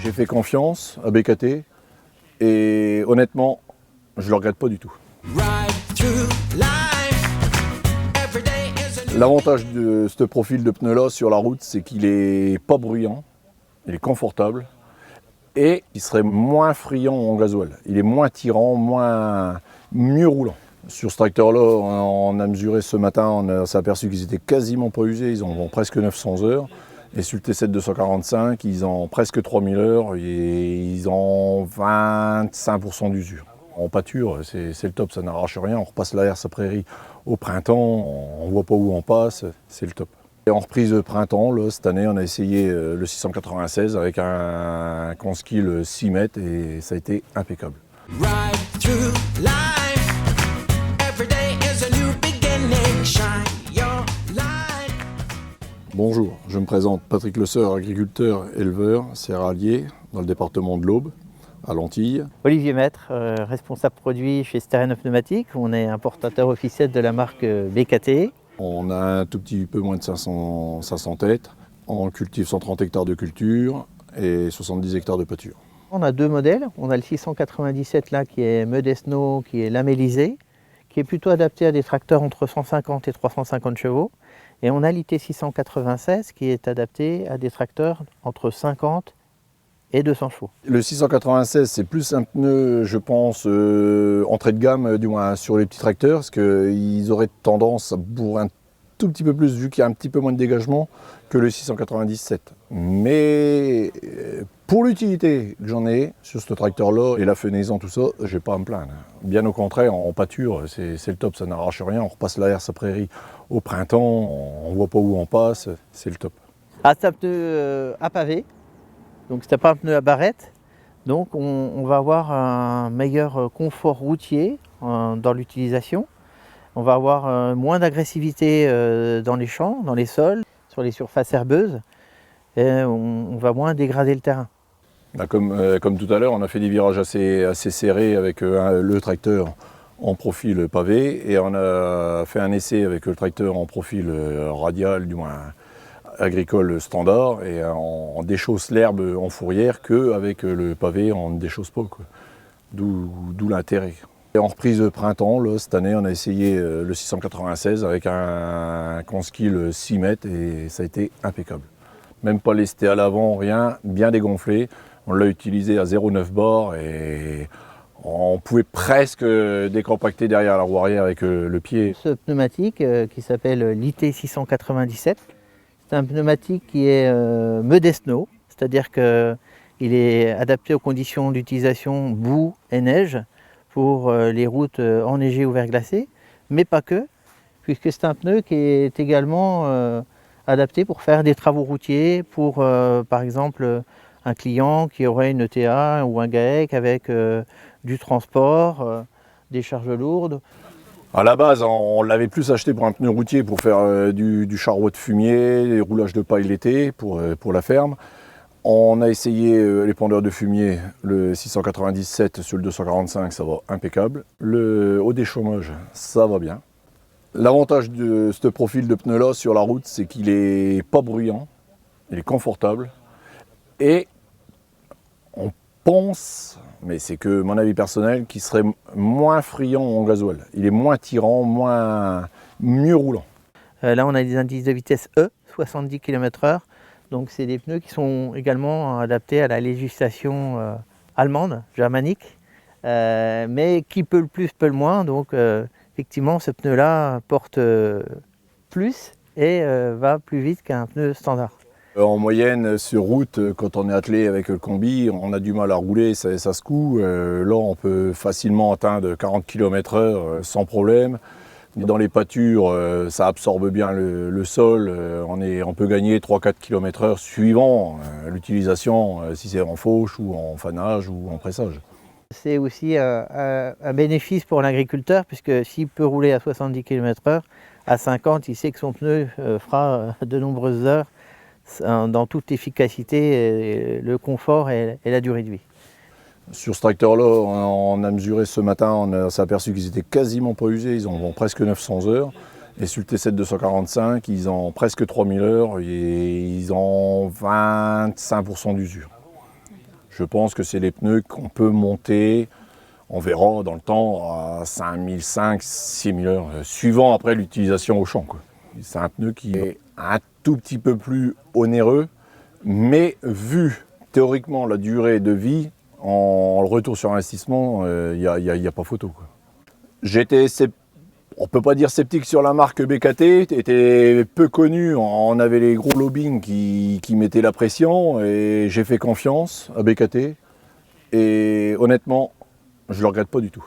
J'ai fait confiance à BKT et honnêtement, je ne le regrette pas du tout. L'avantage de ce profil de pneu là sur la route, c'est qu'il n'est pas bruyant, il est confortable et il serait moins friand en gasoil. Il est moins tirant, mieux roulant. Sur ce tracteur-là, on a mesuré ce matin, on s'est aperçu qu'ils étaient quasiment pas usés, ils en ont presque 900 heures. Et sur le T7 245, ils ont presque 3000 heures et ils ont 25% d'usure. En pâture, c'est le top, ça n'arrache rien. On repasse la herse à prairie au printemps, on ne voit pas où on passe, c'est le top. Et en reprise de printemps, là, cette année, on a essayé le 696 avec un Conskill 6 mètres et ça a été impeccable. Bonjour, je me présente Patrick Le Seur, agriculteur, éleveur, céréalier dans le département de l'Aube, à Lantilles. Olivier Maître, responsable produit chez Steren Pneumatique. On est importateur officiel de la marque BKT. On a un tout petit peu moins de 500 têtes. On cultive 130 hectares de culture et 70 hectares de pâture. On a deux modèles. On a le 697 là qui est Modesno, qui est lamellisé, qui est plutôt adapté à des tracteurs entre 150 et 350 chevaux. Et on a l'IT 696 qui est adapté à des tracteurs entre 50 et 200 chevaux. Le 696, c'est plus un pneu, je pense, entrée de gamme, du moins sur les petits tracteurs, parce qu'ils auraient tendance à bourrer un tout petit peu plus, vu qu'il y a un petit peu moins de dégagement que le 697. Mais pour l'utilité que j'en ai sur ce tracteur-là, et la fenaison, tout ça, j'ai pas à me plaindre. Bien au contraire, en pâture, c'est le top, ça n'arrache rien. On repasse la herse à prairie au printemps, on voit pas où on passe, c'est le top. Ah, c'est un pneu à pavé. Donc ce n'est pas un pneu à barrette, donc on va avoir un meilleur confort routier dans l'utilisation. On va avoir moins d'agressivité dans les champs, dans les sols, sur les surfaces herbeuses, et on va moins dégrader le terrain. Là, comme tout à l'heure, on a fait des virages assez serrés avec le tracteur en profil pavé et on a fait un essai avec le tracteur en profil radial, du moins agricole standard, et on déchausse l'herbe en fourrière qu'avec le pavé on ne déchausse pas, d'où l'intérêt. Et en reprise de printemps, là, cette année on a essayé le 696 avec un Conskill 6 mètres et ça a été impeccable. Même pas lesté à l'avant, rien, bien dégonflé. On l'a utilisé à 0,9 bar et on pouvait presque décompacter derrière la roue arrière avec le pied. Ce pneumatique qui s'appelle l'IT 697, c'est un pneumatique qui est Modesno, c'est-à-dire qu'il est adapté aux conditions d'utilisation boue et neige pour les routes enneigées ou verglacées, mais pas que, puisque c'est un pneu qui est également adapté pour faire des travaux routiers, pour par exemple un client qui aurait une ETA ou un GAEC avec du transport, des charges lourdes. À la base, on l'avait plus acheté pour un pneu routier pour faire du charroi de fumier, des roulages de paille l'été pour la ferme. On a essayé les pendeurs de fumier, le 697 sur le 245, ça va impeccable. Au déchômage, ça va bien. L'avantage de ce profil de pneu là sur la route, c'est qu'il n'est pas bruyant, il est confortable et on pense, mais c'est que mon avis personnel, qu'il serait moins friand en gasoil. Il est moins tirant, mieux roulant. Là on a des indices de vitesse E, 70 km/h. Donc c'est des pneus qui sont également adaptés à la législation allemande, germanique, mais qui peut le plus, peut le moins. Donc effectivement ce pneu-là porte plus et va plus vite qu'un pneu standard. En moyenne, sur route, quand on est attelé avec le combi, on a du mal à rouler, ça se coud. Là, on peut facilement atteindre 40 km/h sans problème. Dans les pâtures, ça absorbe bien le sol. On peut gagner 3-4 km/h suivant l'utilisation, si c'est en fauche ou en fanage ou en pressage. C'est aussi un bénéfice pour l'agriculteur, puisque s'il peut rouler à 70 km/h, à 50, il sait que son pneu fera de nombreuses heures dans toute efficacité, le confort et la durée de vie. Sur ce tracteur-là, on a mesuré ce matin, on s'est aperçu qu'ils étaient quasiment pas usés, ils en ont presque 900 heures. Et sur le T7 245, ils ont presque 3000 heures et ils ont 25% d'usure. Je pense que c'est des pneus qu'on peut monter, on verra dans le temps, à 5005, 6000 heures, suivant après l'utilisation au champ, quoi. C'est un pneu qui est un tout petit peu plus onéreux, mais vu théoriquement la durée de vie, en le retour sur investissement, il n'y a pas photo, quoi. J'étais, on peut pas dire sceptique sur la marque BKT, était peu connue, on avait les gros lobbying qui mettaient la pression et j'ai fait confiance à BKT et honnêtement, je le regrette pas du tout.